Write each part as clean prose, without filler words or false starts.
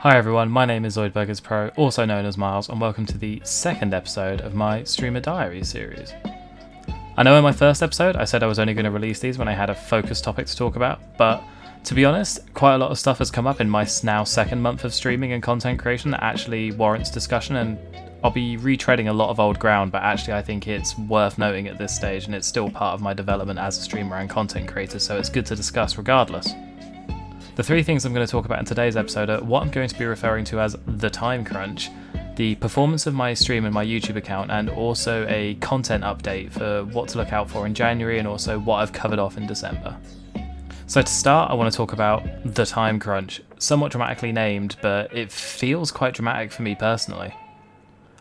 Hi everyone, my name is ZoidburgersPro, also known as Miles, and welcome to the second episode of my Streamer Diaries series. I know in my first episode I said I was only going to release these when I had a focused topic to talk about, but to be honest, quite a lot of stuff has come up in my now second month of streaming and content creation that actually warrants discussion, and I'll be retreading a lot of old ground, but actually I think it's worth noting at this stage, and it's still part of my development as a streamer and content creator, so it's good to discuss regardless. The three things I'm going to talk about in today's episode are what I'm going to be referring to as the time crunch, the performance of my stream and my YouTube account, and also a content update for what to look out for in January and also what I've covered off in December. So to start, I want to talk about the time crunch, somewhat dramatically named, but it feels quite dramatic for me personally.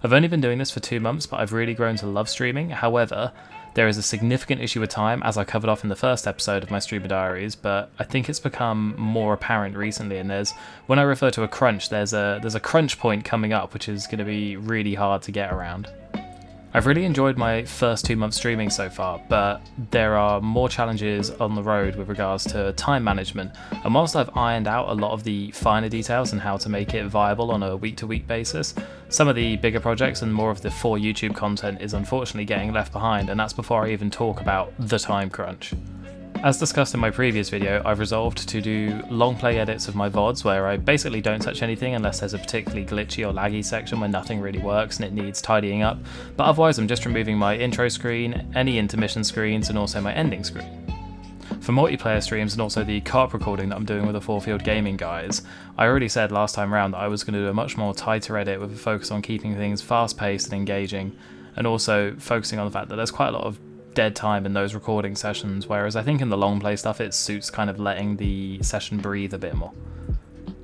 I've only been doing this for 2 months, but I've really grown to love streaming. However, there is a significant issue with time, as I covered off in the first episode of my Streamer Diaries, but I think it's become more apparent recently, and when I refer to a crunch, there's a crunch point coming up, which is going to be really hard to get around. I've really enjoyed my first 2 months streaming so far, but there are more challenges on the road with regards to time management, and whilst I've ironed out a lot of the finer details and how to make it viable on a week-to-week basis, some of the bigger projects and more of the for YouTube content is unfortunately getting left behind, and that's before I even talk about the time crunch. As discussed in my previous video, I've resolved to do long play edits of my VODs where I basically don't touch anything unless there's a particularly glitchy or laggy section where nothing really works and it needs tidying up, but otherwise I'm just removing my intro screen, any intermission screens, and also my ending screen. For multiplayer streams and also the co-op recording that I'm doing with the Four Field Gaming guys, I already said last time round that I was going to do a much more tighter edit with a focus on keeping things fast-paced and engaging, and also focusing on the fact that there's quite a lot of dead time in those recording sessions, whereas I think in the long play stuff it suits kind of letting the session breathe a bit more.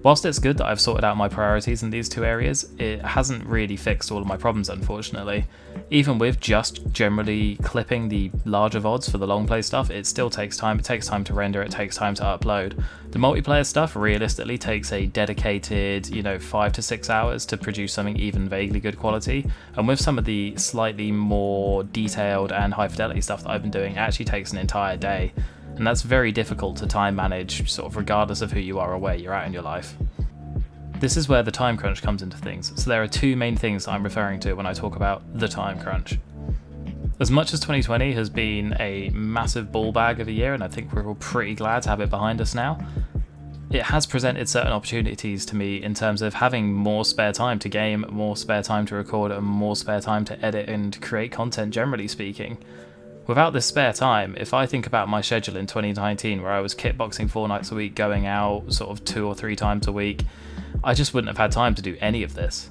Whilst it's good that I've sorted out my priorities in these two areas, it hasn't really fixed all of my problems, unfortunately. Even with just generally clipping the larger VODs for the long play stuff, it still takes time. It takes time to render, it takes time to upload. The multiplayer stuff realistically takes a dedicated, 5 to 6 hours to produce something even vaguely good quality, and with some of the slightly more detailed and high fidelity stuff that I've been doing, it actually takes an entire day. And that's very difficult to time manage, sort of regardless of who you are or where you're at in your life. This is where the time crunch comes into things, so there are two main things that I'm referring to when I talk about the time crunch. As much as 2020 has been a massive ball bag of a year, and I think we're all pretty glad to have it behind us now, it has presented certain opportunities to me in terms of having more spare time to game, more spare time to record, and more spare time to edit and create content generally speaking. Without this spare time, if I think about my schedule in 2019 where I was kitboxing 4 nights a week, going out sort of 2 or 3 times a week, I just wouldn't have had time to do any of this.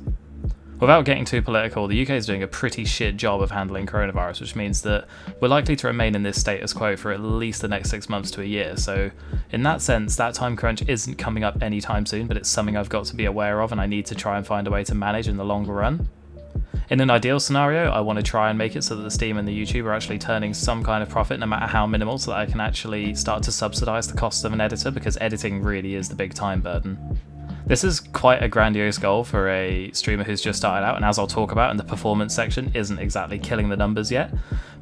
Without getting too political, the UK is doing a pretty shit job of handling coronavirus, which means that we're likely to remain in this status quo for at least the next 6 months to a year, so in that sense, that time crunch isn't coming up anytime soon, but it's something I've got to be aware of and I need to try and find a way to manage in the longer run. In an ideal scenario, I want to try and make it so that the Steam and the YouTube are actually turning some kind of profit, no matter how minimal, so that I can actually start to subsidise the cost of an editor, because editing really is the big time burden. This is quite a grandiose goal for a streamer who's just started out, and as I'll talk about in the performance section, isn't exactly killing the numbers yet,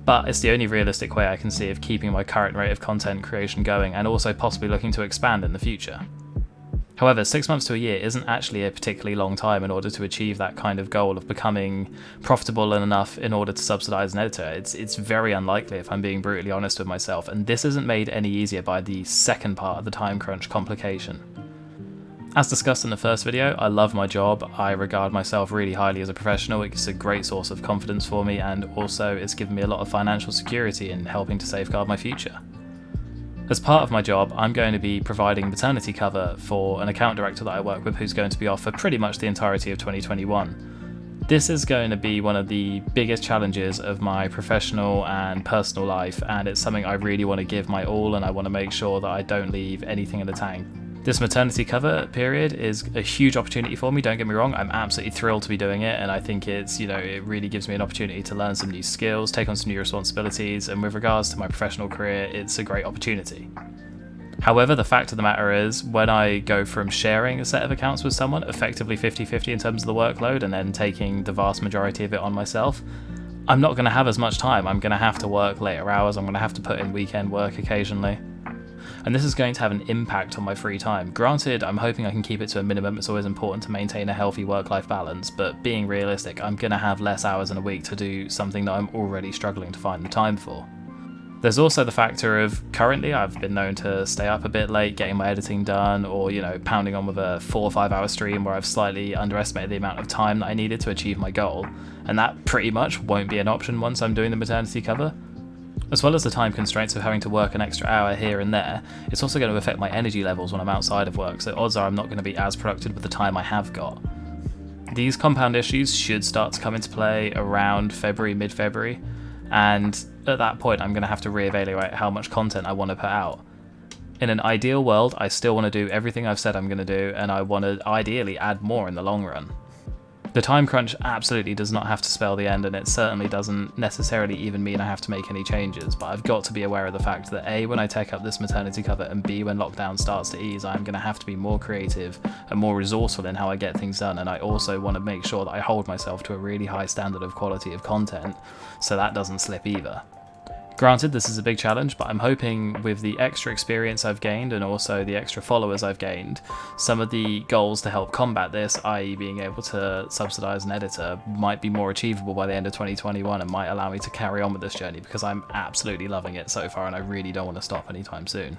but it's the only realistic way I can see of keeping my current rate of content creation going, and also possibly looking to expand in the future. However, 6 months to a year isn't actually a particularly long time in order to achieve that kind of goal of becoming profitable enough in order to subsidise an editor. It's very unlikely, if I'm being brutally honest with myself, and this isn't made any easier by the second part of the time crunch complication. As discussed in the first video, I love my job. I regard myself really highly as a professional. It's a great source of confidence for me, and also it's given me a lot of financial security in helping to safeguard my future. As part of my job, I'm going to be providing maternity cover for an account director that I work with who's going to be off for pretty much the entirety of 2021. This is going to be one of the biggest challenges of my professional and personal life, and it's something I really want to give my all, and I want to make sure that I don't leave anything in the tank. This maternity cover period is a huge opportunity for me, don't get me wrong, I'm absolutely thrilled to be doing it, and I think it's, it really gives me an opportunity to learn some new skills, take on some new responsibilities, and with regards to my professional career, it's a great opportunity. However, the fact of the matter is, when I go from sharing a set of accounts with someone, effectively 50-50 in terms of the workload, and then taking the vast majority of it on myself, I'm not going to have as much time. I'm going to have to work later hours, I'm going to have to put in weekend work occasionally. and this is going to have an impact on my free time. Granted, I'm hoping I can keep it to a minimum. It's always important to maintain a healthy work-life balance, but being realistic, I'm going to have less hours in a week to do something that I'm already struggling to find the time for. There's also the factor of currently I've been known to stay up a bit late getting my editing done, or pounding on with a 4 or 5 hour stream where I've slightly underestimated the amount of time that I needed to achieve my goal, and that pretty much won't be an option once I'm doing the maternity cover. As well as the time constraints of having to work an extra hour here and there, it's also going to affect my energy levels when I'm outside of work, so odds are I'm not going to be as productive with the time I have got. These compound issues should start to come into play around February, mid-February, and at that point I'm going to have to reevaluate how much content I want to put out. In an ideal world, I still want to do everything I've said I'm going to do, and I want to ideally add more in the long run. The time crunch absolutely does not have to spell the end, and it certainly doesn't necessarily even mean I have to make any changes, but I've got to be aware of the fact that A, when I take up this maternity cover, and B, when lockdown starts to ease, I'm going to have to be more creative and more resourceful in how I get things done, and I also want to make sure that I hold myself to a really high standard of quality of content, so that doesn't slip either. Granted, this is a big challenge, but I'm hoping with the extra experience I've gained and also the extra followers I've gained, some of the goals to help combat this, i.e. being able to subsidise an editor, might be more achievable by the end of 2021 and might allow me to carry on with this journey, because I'm absolutely loving it so far and I really don't want to stop anytime soon.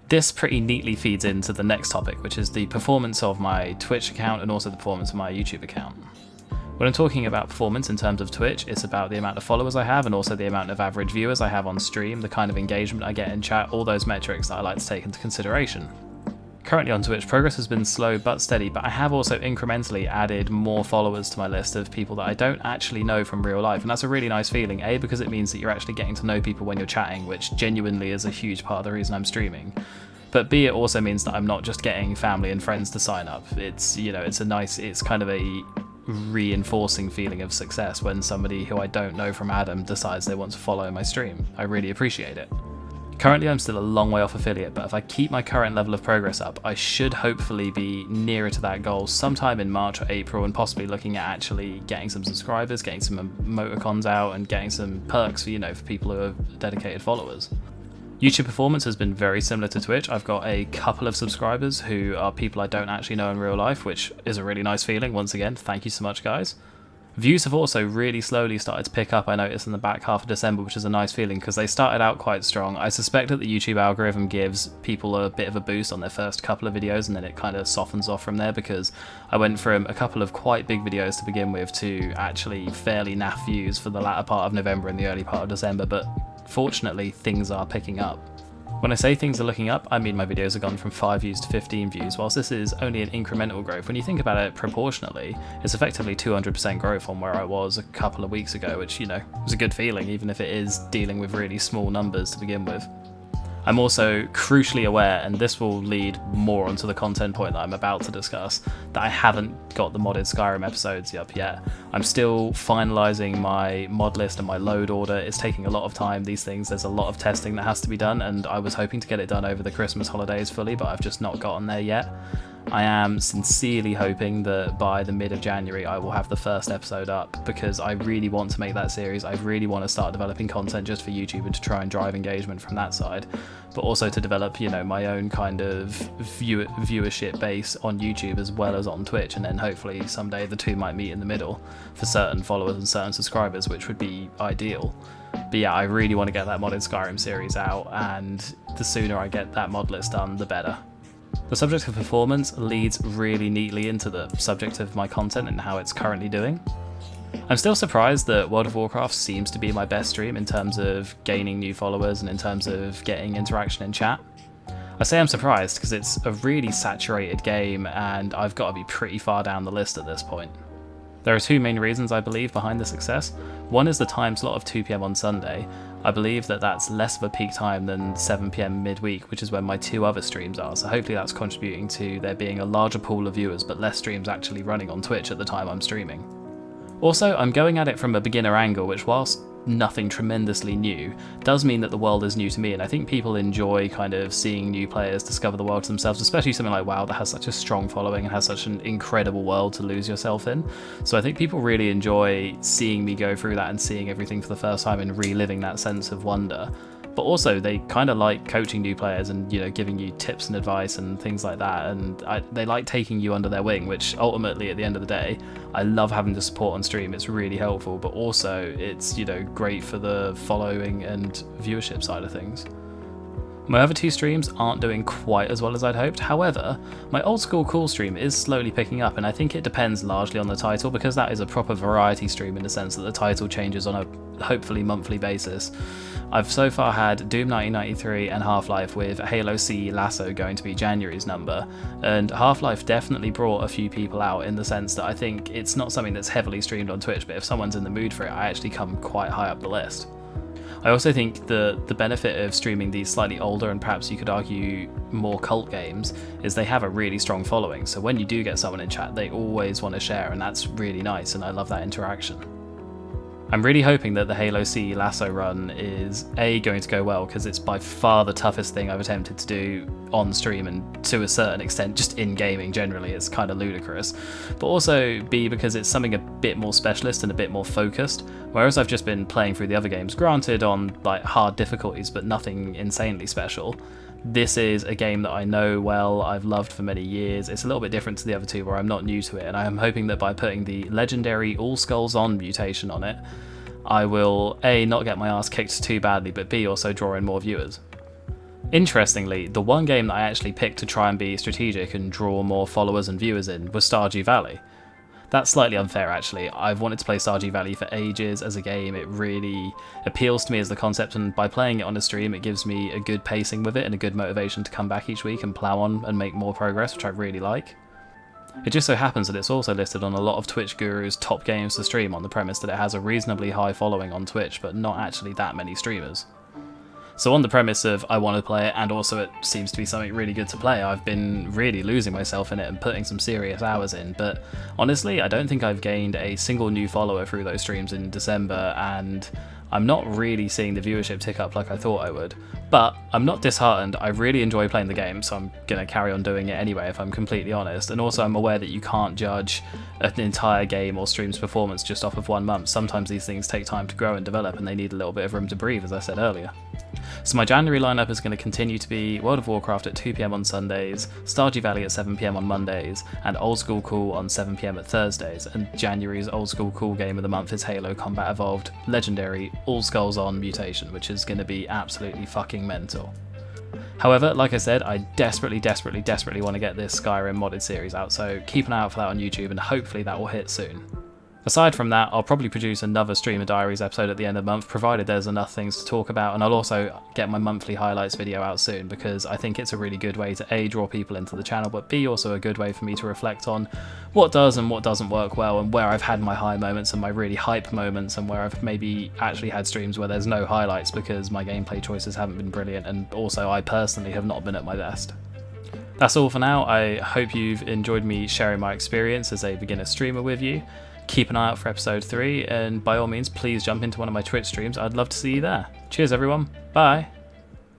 This pretty neatly feeds into the next topic, which is the performance of my Twitch account and also the performance of my YouTube account. When I'm talking about performance in terms of Twitch, it's about the amount of followers I have and also the amount of average viewers I have on stream, the kind of engagement I get in chat, all those metrics that I like to take into consideration. Currently on Twitch, progress has been slow but steady, but I have also incrementally added more followers to my list of people that I don't actually know from real life, and that's a really nice feeling, A, because it means that you're actually getting to know people when you're chatting, which genuinely is a huge part of the reason I'm streaming. But B, it also means that I'm not just getting family and friends to sign up. It's kind of a reinforcing feeling of success when somebody who I don't know from Adam decides they want to follow my stream. I really appreciate it. Currently I'm still a long way off affiliate, but if I keep my current level of progress up, I should hopefully be nearer to that goal sometime in March or April, and possibly looking at actually getting some subscribers, getting some emoticons out, and getting some perks for people who are dedicated followers. YouTube performance has been very similar to Twitch. I've got a couple of subscribers who are people I don't actually know in real life, which is a really nice feeling. Once again, thank you so much, guys. Views have also really slowly started to pick up, I noticed, in the back half of December, which is a nice feeling because they started out quite strong. I suspect that the YouTube algorithm gives people a bit of a boost on their first couple of videos and then it kind of softens off from there, because I went from a couple of quite big videos to begin with to actually fairly naff views for the latter part of November and the early part of December, but fortunately things are picking up. When I say things are looking up, I mean my videos have gone from 5 views to 15 views. Whilst this is only an incremental growth, when you think about it proportionally, it's effectively 200% growth on where I was a couple of weeks ago, which, was a good feeling, even if it is dealing with really small numbers to begin with. I'm also crucially aware, and this will lead more onto the content point that I'm about to discuss, that I haven't got the Modded Skyrim episodes up yet. I'm still finalising my mod list and my load order. It's taking a lot of time, these things. There's a lot of testing that has to be done, and I was hoping to get it done over the Christmas holidays fully, but I've just not gotten there yet. I am sincerely hoping that by the mid of January I will have the first episode up, because I really want to make that series. I really want to start developing content just for YouTube and to try and drive engagement from that side, but also to develop, my own kind of viewership base on YouTube as well as on Twitch, and then hopefully someday the two might meet in the middle for certain followers and certain subscribers, which would be ideal. But yeah, I really want to get that Modded Skyrim series out, and the sooner I get that mod list done, the better. The subject of performance leads really neatly into the subject of my content and how it's currently doing. I'm still surprised that World of Warcraft seems to be my best stream in terms of gaining new followers and in terms of getting interaction in chat. I say I'm surprised because it's a really saturated game and I've got to be pretty far down the list at this point. There are two main reasons I believe behind the success. One is the time slot of 2 PM on Sunday. I believe that that's less of a peak time than 7 PM midweek, which is when my two other streams are, so hopefully that's contributing to there being a larger pool of viewers but less streams actually running on Twitch at the time I'm streaming. Also, I'm going at it from a beginner angle, which whilst nothing tremendously new, does mean that the world is new to me, and I think people enjoy kind of seeing new players discover the world to themselves, especially something like WoW that has such a strong following and has such an incredible world to lose yourself in. So I think people really enjoy seeing me go through that and seeing everything for the first time and reliving that sense of wonder. but also they kind of like coaching new players and, you know, giving you tips and advice and things like that, and they like taking you under their wing, which ultimately at the end of the day I love having the support on stream. It's really helpful, but also it's, you know, great for the following and viewership side of things. My other two streams aren't doing quite as well as I'd hoped. However, my Old School Cool stream is slowly picking up, and I think it depends largely on the title, because that is a proper variety stream in the sense that the title changes on a hopefully monthly basis. I've so far had Doom 1993 and Half-Life, with Halo CE Lasso going to be January's number, and Half-Life definitely brought a few people out in the sense that I think it's not something that's heavily streamed on Twitch, but if someone's in the mood for it, I actually come quite high up the list. I also think the benefit of streaming these slightly older and perhaps you could argue more cult games is they have a really strong following, so when you do get someone in chat they always want to share, and that's really nice, and I love that interaction. I'm really hoping that the Halo CE Lasso run is going to go well, because it's by far the toughest thing I've attempted to do on stream, and to a certain extent just in gaming generally it's kind of ludicrous, but also B, because it's something a bit more specialist and a bit more focused, whereas I've just been playing through the other games, granted on like hard difficulties but nothing insanely special. This is a game that I know well, I've loved for many years. It's a little bit different to the other two where I'm not new to it, and I am hoping that by putting the legendary All Skulls On mutation on it, I will A, not get my ass kicked too badly, but B, also draw in more viewers. Interestingly, the one game that I actually picked to try and be strategic and draw more followers and viewers in was Stardew Valley. That's slightly unfair actually. I've wanted to play Stardew Valley for ages as a game. It really appeals to me as the concept, and by playing it on a stream it gives me a good pacing with it and a good motivation to come back each week and plow on and make more progress, which I really like. It just so happens that it's also listed on a lot of Twitch gurus' top games to stream, on the premise that it has a reasonably high following on Twitch but not actually that many streamers. So on the premise of I want to play it, and also it seems to be something really good to play, I've been really losing myself in it and putting some serious hours in, but honestly I don't think I've gained a single new follower through those streams in December, and I'm not really seeing the viewership tick up like I thought I would. But I'm not disheartened, I really enjoy playing the game, so I'm going to carry on doing it anyway if I'm completely honest, and also I'm aware that you can't judge an entire game or stream's performance just off of 1 month. Sometimes these things take time to grow and develop, and they need a little bit of room to breathe, as I said earlier. So my January lineup is going to continue to be World of Warcraft at 2 PM on Sundays, Stardew Valley at 7 PM on Mondays, and Old School Cool on 7 PM at Thursdays, and January's Old School Cool game of the month is Halo Combat Evolved Legendary All Skulls On mutation, which is going to be absolutely fucking mental. However, like I said, I desperately want to get this Skyrim modded series out, so keep an eye out for that on YouTube, and hopefully that will hit soon. Aside from that, I'll probably produce another Streamer Diaries episode at the end of the month, provided there's enough things to talk about, and I'll also get my monthly highlights video out soon, because I think it's a really good way to A, draw people into the channel, but B, also a good way for me to reflect on what does and what doesn't work well, and where I've had my high moments and my really hype moments, and where I've maybe actually had streams where there's no highlights because my gameplay choices haven't been brilliant, and also I personally have not been at my best. That's all for now. I hope you've enjoyed me sharing my experience as a beginner streamer with you. Keep an eye out for episode 3, and by all means please jump into one of my Twitch streams. I'd love to see you there. Cheers everyone, bye!